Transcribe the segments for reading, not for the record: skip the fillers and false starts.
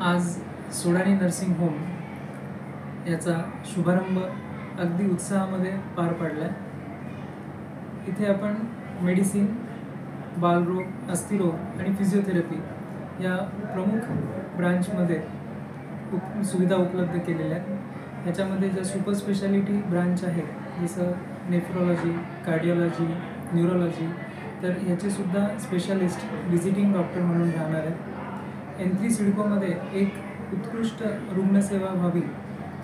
आज Sodani nursing home याचा शुभारंभ अगदी उत्साहामध्ये पार पडला आहे. इथे आपण मेडिसिन, बालरोग, अस्थिरोग आणि फिजिओथेरपी या प्रमुख ब्रांचमध्ये सुविधा उपलब्ध केलेल्या आहेत. याच्यामध्ये ज्या सुपर स्पेशालिटी ब्रांच आहेत जसं नेफ्रोलॉजी, कार्डिओलॉजी, न्यूरोलॉजी, तर ह्याचेसुद्धा स्पेशालिस्ट व्हिजिटिंग डॉक्टर म्हणून राहणार आहेत. N3 सिडकोमध्ये एक उत्कृष्ट रुग्णसेवा व्हावी,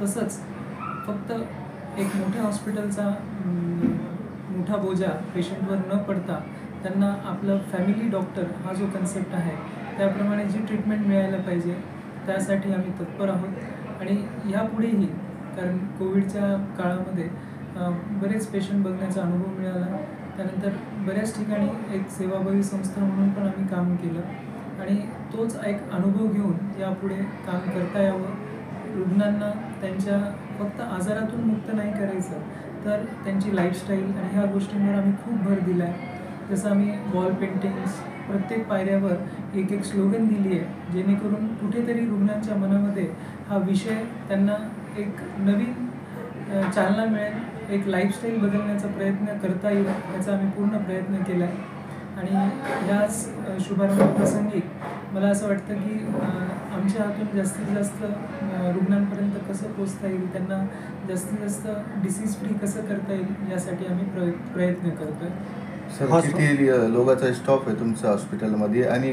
तसंच फक्त एक मोठ्या हॉस्पिटलचा मोठा बोजा पेशंटवर न पडता त्यांना आपलं फॅमिली डॉक्टर हा जो कन्सेप्ट आहे त्याप्रमाणे जी ट्रीटमेंट मिळायला पाहिजे त्यासाठी आम्ही तत्पर आहोत. आणि ह्यापुढेही, कारण कोविडच्या काळामध्ये बरेच पेशंट बघण्याचा अनुभव मिळाला, त्यानंतर बऱ्याच ठिकाणी एक सेवाभावी संस्था म्हणून पण आम्ही काम केलं आणि तोच एक अनुभव घेऊन यापुढे काम करता यावं. रुग्णांना त्यांच्या फक्त आजारातून मुक्त नाही करायचं, तर त्यांची लाईफस्टाईल आणि ह्या गोष्टींवर आम्ही खूप भर दिला आहे. जसं आम्ही वॉल पेंटिंग्स, प्रत्येक पायऱ्यावर एक एक स्लोगन दिली आहे, जेणेकरून कुठेतरी रुग्णांच्या मनामध्ये हा विषय त्यांना एक नवीन चालना मिळेल, एक लाईफस्टाईल बदलण्याचा प्रयत्न करता येईल याचा आम्ही पूर्ण प्रयत्न केला आहे. आणि ह्याच शुभारंभ प्रसंगी मला असं वाटतं की आमच्या हातून जास्तीत जास्त रुग्णांपर्यंत कसं पोचता येईल, त्यांना जास्तीत जास्त डिसीज फ्री कसं करता येईल यासाठी आम्ही प्रयत्न करतो आहे. सर, किती लोकांचा स्टॉप आहे तुमच्या हॉस्पिटलमध्ये आणि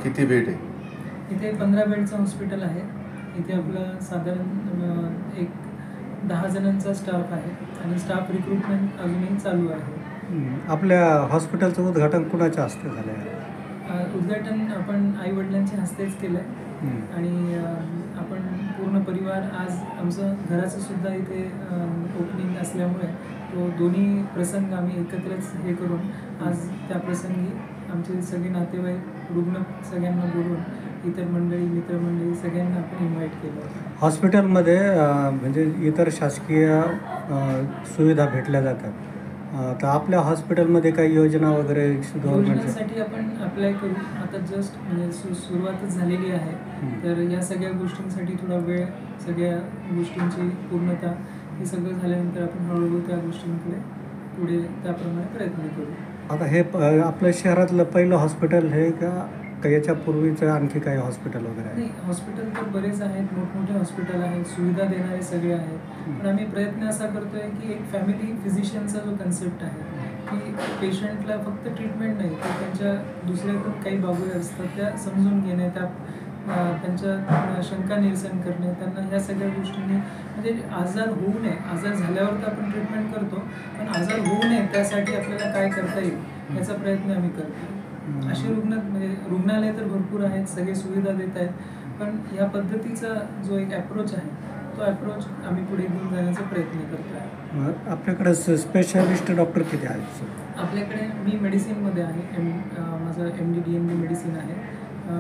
किती बेड आहे? इथे 15 बेडचं हॉस्पिटल आहे. इथे आपलं साधारण एक 10 जणांचा स्टाफ आहे आणि स्टाफ रिक्रुटमेंट अजूनही चालू आहे. आपल्या हॉस्पिटलचं उद्घाटन कुणाच्या हस्ते झालं आहे? उद्घाटन आपण आईवडिलांच्या हस्तेच केलं आहे आणि आपण पूर्ण परिवार, आज आमचं घराचं सुद्धा इथे ओपनिंग असल्यामुळे तो दोन्ही प्रसंग आम्ही एकत्रच हे करून आज त्या प्रसंगी आमचे सगळे नातेवाईक, रुग्ण सगळ्यांना बोलून इतर मंडळी, मित्रमंडळी सगळ्यांना आपण इन्व्हाइट केलं. हॉस्पिटलमध्ये म्हणजे इतर शासकीय सुविधा भेटल्या जातात, तर आपल्या हॉस्पिटलमध्ये काही योजना वगैरे गव्हर्नमेंटच्या? योजनांसाठी आपण अप्लाय करू. आता जस्ट म्हणजे सुरुवातच झालेली आहे. तर या सगळ्या गोष्टींसाठी थोडा वेळ, सगळ्या गोष्टींची पूर्णता हे सगळं झाल्यानंतर आपण हळूहळू त्या गोष्टींकडे पुढे त्याप्रमाणे प्रयत्न करू. आता हे आपल्या शहरातलं पहिलं हॉस्पिटल हे का याच्यापूर्वीचं आणखी काही हॉस्पिटल वगैरे आहे? नाही, हॉस्पिटल तर बरेच आहेत, मोठमोठे हॉस्पिटल आहेत, सुविधा देणारे सगळे आहेत. पण आम्ही प्रयत्न असा करतोय की एक फॅमिली फिजिशियनचा जो कन्सेप्ट आहे की पेशंटला फक्त ट्रीटमेंट नाही तर त्यांच्या दुसऱ्याकडून काही बाबी असतात त्या समजून घेणे, त्यांच्या शंका निरसन करणे, त्यांना ह्या सगळ्या गोष्टींनी म्हणजे आजार होऊ नये. आजार झाल्यावर तर आपण ट्रीटमेंट करतो, पण आजार होऊ नये त्यासाठी आपल्याला काय करता येईल याचा प्रयत्न आम्ही करतो. असे म्हणजे रुग्णालय तर भरपूर आहेत, सगळे सुविधा देत आहेत, पण ह्या पद्धतीचा जो एक ॲप्रोच आहे तो ॲप्रोच आम्ही पुढे घेऊन जाण्याचा प्रयत्न करतो आहे. आपल्याकडे स्पेशालिस्ट डॉक्टर किती आहेत सर? आपल्याकडे मी मेडिसिनमध्ये आहे, माझं MD DMD मेडिसिन आहे.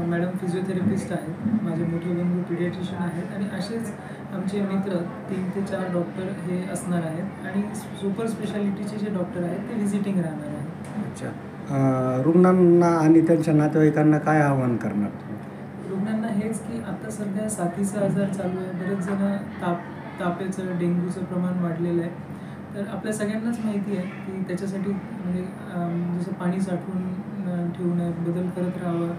मॅडम फिजिओथेरपिस्ट आहेत, माझे मोठे बंधू पिडियाट्रिशियन आहेत आणि असेच आमचे मित्र 3 ते 4 डॉक्टर हे असणार आहेत आणि सुपर स्पेशालिटीचे जे डॉक्टर आहेत ते व्हिजिटिंग राहणार आहेत. अच्छा. रुग्णांना आणि त्यांच्या नातेवाईकांना काय आवाहन करणार? रुग्णांना हेच की आता सध्या साथीचा आजार चालू आहे, बरेच जण तापेचं डेंग्यूचं प्रमाण वाढलेलं आहे. तर आपल्या सगळ्यांनाच माहिती आहे की त्याच्यासाठी म्हणजे जसं पाणी साठवून ठेवू नये, बदल करत राहावं.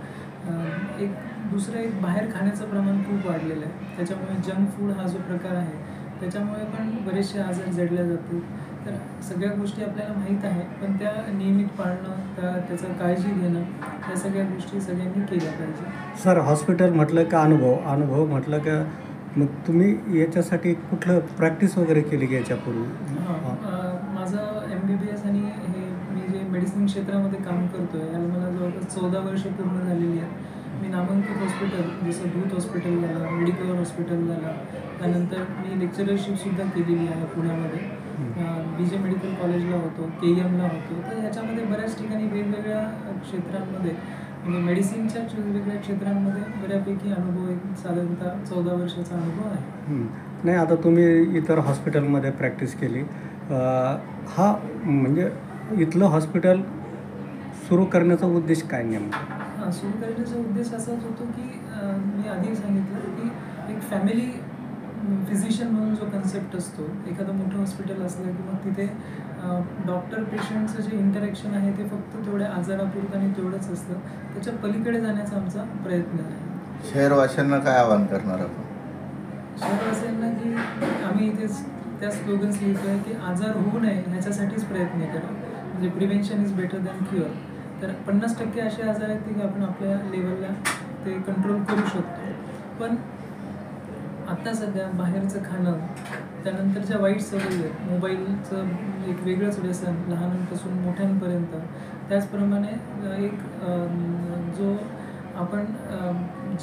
एक बाहेर खाण्याचं प्रमाण खूप वाढलेलं आहे, त्याच्यामुळे जंक फूड हा जो प्रकार आहे त्याच्यामुळे पण बरेचसे आजार जडले जातात. तर सगळ्या गोष्टी आपल्याला माहीत आहे, पण त्या नियमित पाळणं, त्याचं काळजी घेणं या सगळ्या गोष्टी सगळ्यांनी केल्या पाहिजे. सर, हॉस्पिटल म्हटलं का अनुभव म्हटलं का मग तुम्ही याच्यासाठी कुठलं प्रॅक्टिस वगैरे केली की याच्यापूर्वी? माझं MBBS आणि हे मी जे मेडिसिन क्षेत्रामध्ये काम करतो आहे याला मला जवळपास 14 वर्ष पूर्ण झालेली आहेत. मी नामांकित हॉस्पिटल जसं दूत हॉस्पिटल झालं, मेडिकल हॉस्पिटल झालं, त्यानंतर मी लेक्चररशिपसुद्धा केलेली आहे पुण्यामध्ये. BJ मेडिकल कॉलेजला होतो, KEMला होतो. तर ह्याच्यामध्ये बऱ्याच ठिकाणी वेगवेगळ्या क्षेत्रांमध्ये म्हणजे मेडिसिनच्या वेगवेगळ्या क्षेत्रांमध्ये बऱ्यापैकी अनुभव, एक साधारणतः 14 वर्षाचा अनुभव आहे. नाही, आता तुम्ही इतर हॉस्पिटलमध्ये प्रॅक्टिस केली, हा म्हणजे इथलं हॉस्पिटल सुरू करण्याचा उद्देश काय नेमका? सुरू करण्याचा उद्देश असाच होतो की मी आधी सांगितलं की एक फॅमिली फिजिशियन म्हणून जो कन्सेप्ट असतो, एखादं मोठं हॉस्पिटल असलं की मग तिथे डॉक्टर पेशंटचं जे इंटरॅक्शन आहे ते फक्त तेवढ्या आजारापुरतं आणि तेवढंच असतं, त्याच्या पलीकडे जाण्याचा आमचा प्रयत्न आहे. शहरवासियांना काय आवाहन करणार आपण? शहरवासियांना की आम्ही इथेच त्या स्लोगन्स लिहितो आहे की आजार होऊ नये ह्याच्यासाठीच प्रयत्न करा. म्हणजे prevention is better than cure. तर 50% असे आजार आहेत की आपण आपल्या लेवलला ते कंट्रोल करू शकतो. पण आत्ता सध्या बाहेरचं खाणं, त्यानंतरच्या वाईट सवयी आहेत, मोबाईलचं एक वेगळंच व्यसन लहानांपासून मोठ्यांपर्यंत, त्याचप्रमाणे एक जो आपण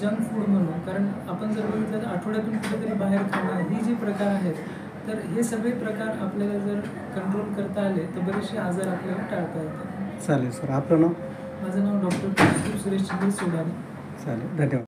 जंक फूड म्हणू, कारण आपण जर बघितलं तर आठवड्यातून कुठेतरी बाहेर खाणं ही जी प्रकार आहेत, तर हे सगळे प्रकार आपल्याला जर कंट्रोल करता आले तर बरेचसे आजार आपल्याला टाळता येतात. चालेल सर. आपलं नाव? माझं नाव डॉक्टर सुरेश चंद्र सोडाने. चालेल, धन्यवाद.